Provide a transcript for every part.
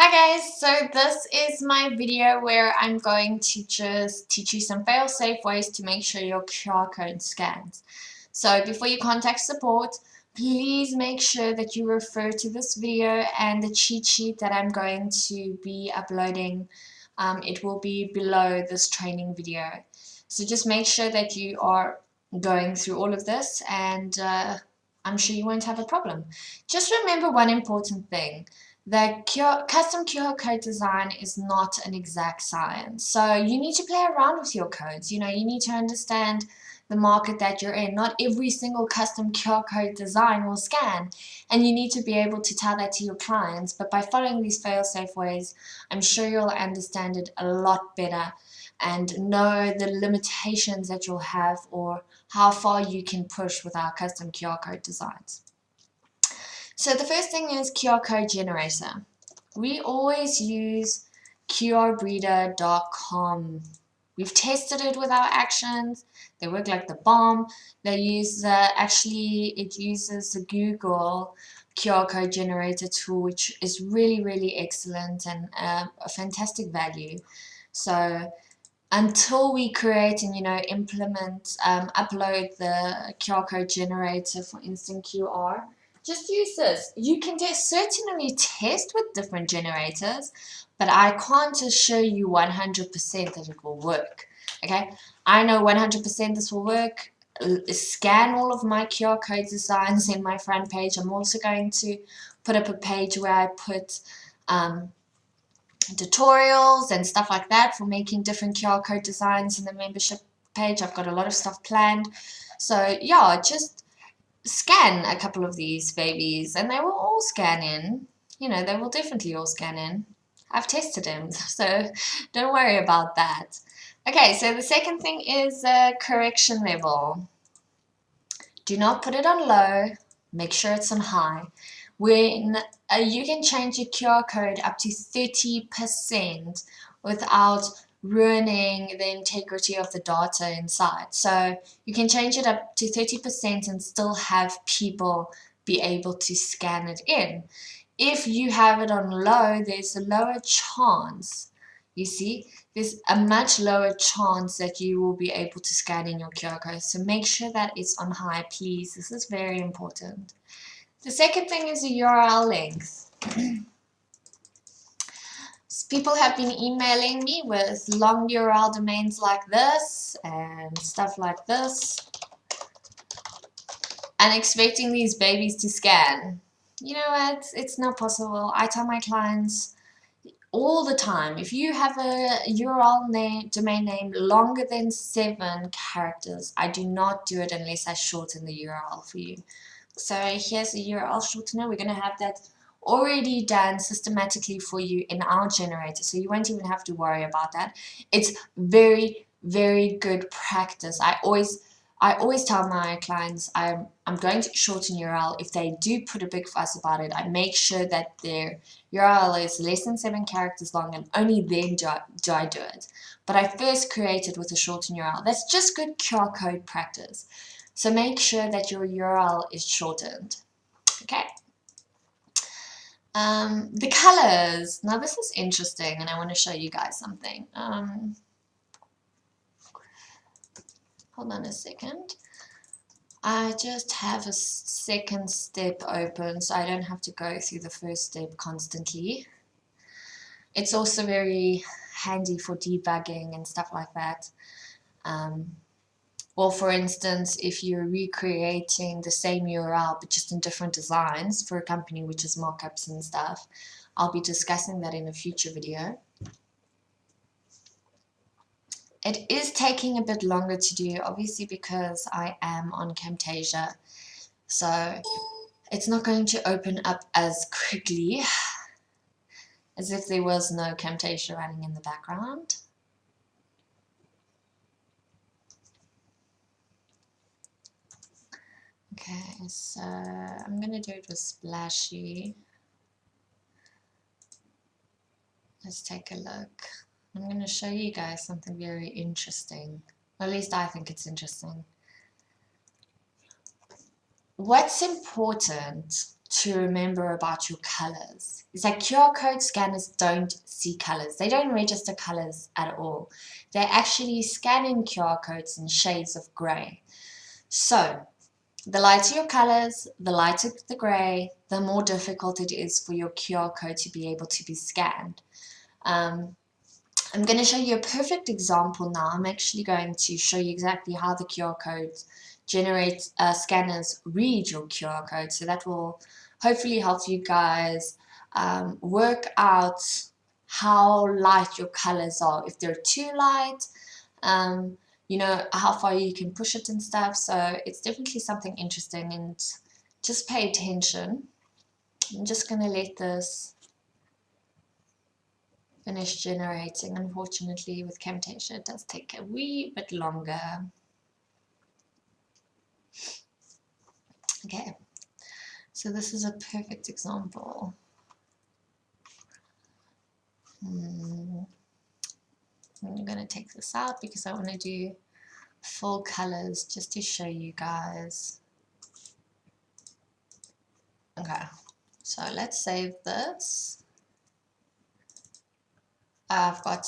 Hi guys, so this is my video where I'm going to just teach you some fail-safe ways to make sure your QR code scans. So before you contact support, please make sure that you refer to this video and the cheat sheet that I'm going to be uploading. It will be below this training video. So just make sure that you are going through all of this and I'm sure you won't have a problem. Just remember one important thing. The custom QR code design is not an exact science. So you need to play around with your codes. You need to understand the market that you're in. Not every single custom QR code design will scan, and you need to be able to tell that to your clients. But by following these fail-safe ways, I'm sure you'll understand it a lot better and know the limitations that you'll have or how far you can push with our custom QR code designs. So the first thing is QR code generator. We always use qrbreeder.com. We've tested it with our actions. They work like the bomb. They use it uses the Google QR code generator tool, which is really excellent and a fantastic value. So until we create and implement, upload the QR code generator for instant QR, just use this. You can certainly test with different generators, but I can't assure you 100% that it will work. Okay, I know 100% this will work. Scan all of my QR code designs in my front page. I'm also going to put up a page where I put tutorials and stuff like that for making different QR code designs in the membership page. I've got a lot of stuff planned. So yeah, just scan a couple of these babies and they will all scan in. They will definitely all scan in. I've tested them, so don't worry about that. Okay, so the second thing is correction level. Do not put it on low, make sure it's on high. When you can change your QR code up to 30% without ruining the integrity of the data inside. So you can change it up to 30% and still have people be able to scan it in. If you have it on low, there's a lower chance. You see, there's a much lower chance that you will be able to scan in your QR code. So make sure that it's on high, please. This is very important. The second thing is the URL length. People have been emailing me with long URL domains like this and stuff like this and expecting these babies to scan. You know what? It's not possible. I tell my clients all the time, if you have a URL domain name longer than 7 characters, I do not do it unless I shorten the URL for you. So here's the URL shortener. We're going to have that already done systematically for you in our generator, so you won't even have to worry about that. It's very good practice. I always tell my clients I'm going to shorten URL. If they do put a big fuss about it, I make sure that their URL is less than 7 characters long, and only then do I do it. But I first create it with a shortened URL. That's just good QR code practice. So make sure that your URL is shortened. Okay. The colors. Now this is interesting and I want to show you guys something. Hold on a second. I just have a second step open so I don't have to go through the first step constantly. It's also very handy for debugging and stuff like that. Or for instance, if you're recreating the same URL but just in different designs for a company which is mockups and stuff, I'll be discussing that in a future video. It is taking a bit longer to do, obviously because I am on Camtasia, so it's not going to open up as quickly as if there was no Camtasia running in the background. Okay, so I'm going to do it with Splashy. Let's take a look. I'm going to show you guys something very interesting. At least I think it's interesting. What's important to remember about your colors is that QR code scanners don't see colors. They don't register colors at all. They're actually scanning QR codes in shades of gray. So the lighter your colors, the lighter the gray, the more difficult it is for your QR code to be able to be scanned. I'm going to show you a perfect example now. I'm actually going to show you exactly how the QR code scanners read your QR code. So that will hopefully help you guys work out how light your colors are. If they're too light, you know, how far you can push it and stuff. So it's definitely something interesting, and just pay attention. I'm just going to let this finish generating. Unfortunately, with Camtasia, it does take a wee bit longer. Okay, so this is a perfect example. I'm going to take this out because I want to do full colors just to show you guys. Okay, so let's save this. I've got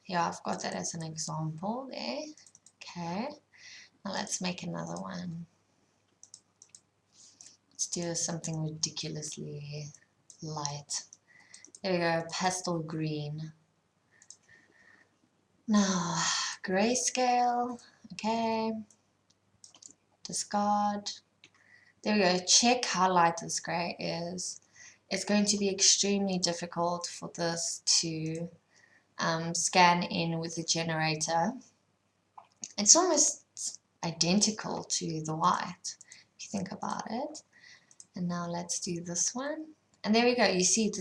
that as an example there. Okay, now let's make another one. Let's do something ridiculously light. There we go, pastel green. Now, grayscale, okay, discard. There we go, check how light this gray is. It's going to be extremely difficult for this to scan in with the generator. It's almost identical to the white, if you think about it. And now let's do this one. And there we go, you see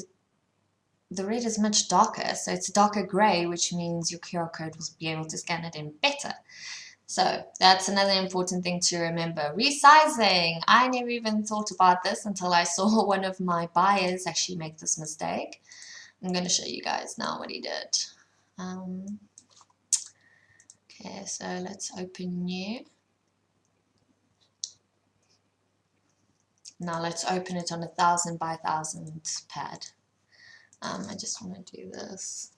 the red is much darker, so it's darker gray, which means your QR code will be able to scan it in better. So that's another important thing to remember. Resizing. I never even thought about this until I saw one of my buyers actually make this mistake. I'm going to show you guys now what he did. Okay, so let's open new. Now let's open it on 1000 by 1000 pad. I just want to do this.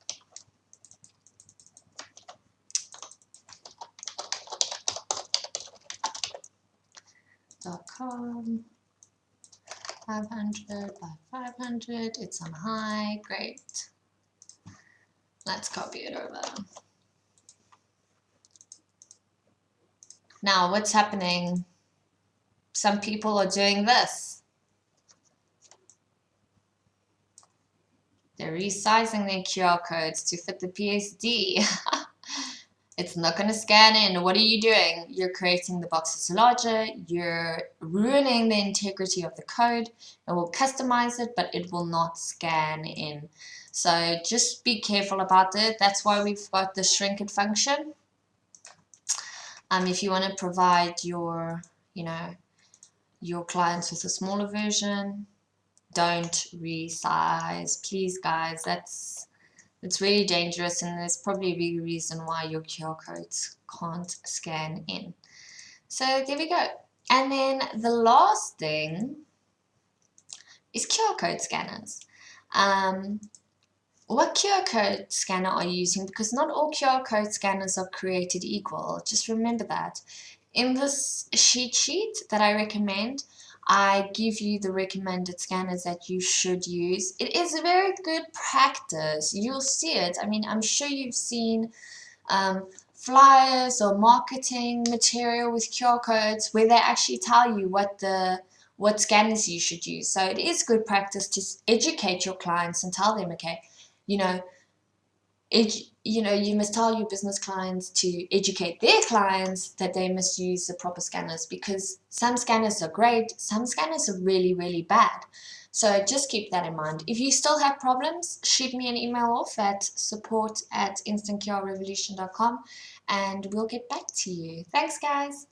.com 500 by 500. It's on high. Great. Let's copy it over. Now, what's happening? Some people are doing this. They're resizing their QR codes to fit the PSD. It's not going to scan in. What are you doing? You're creating the boxes larger. You're ruining the integrity of the code. It will customize it, but it will not scan in. So just be careful about it. That's why we've got the shrink it function. If you want to provide your, your clients with a smaller version, don't resize, please, guys. It's really dangerous, and there's probably a big reason why your QR codes can't scan in. So there we go. And then the last thing is QR code scanners. What QR code scanner are you using? Because not all QR code scanners are created equal. Just remember that. In this cheat sheet that I recommend, I give you the recommended scanners that you should use. It is a very good practice. You'll see it. I mean, I'm sure you've seen flyers or marketing material with QR codes where they actually tell you what scanners you should use. So it is good practice to educate your clients and tell them, okay, you must tell your business clients to educate their clients that they must use the proper scanners, because some scanners are great, some scanners are really, really bad. So just keep that in mind. If you still have problems, shoot me an email off at support@instantqrrevolution.com and we'll get back to you. Thanks, guys.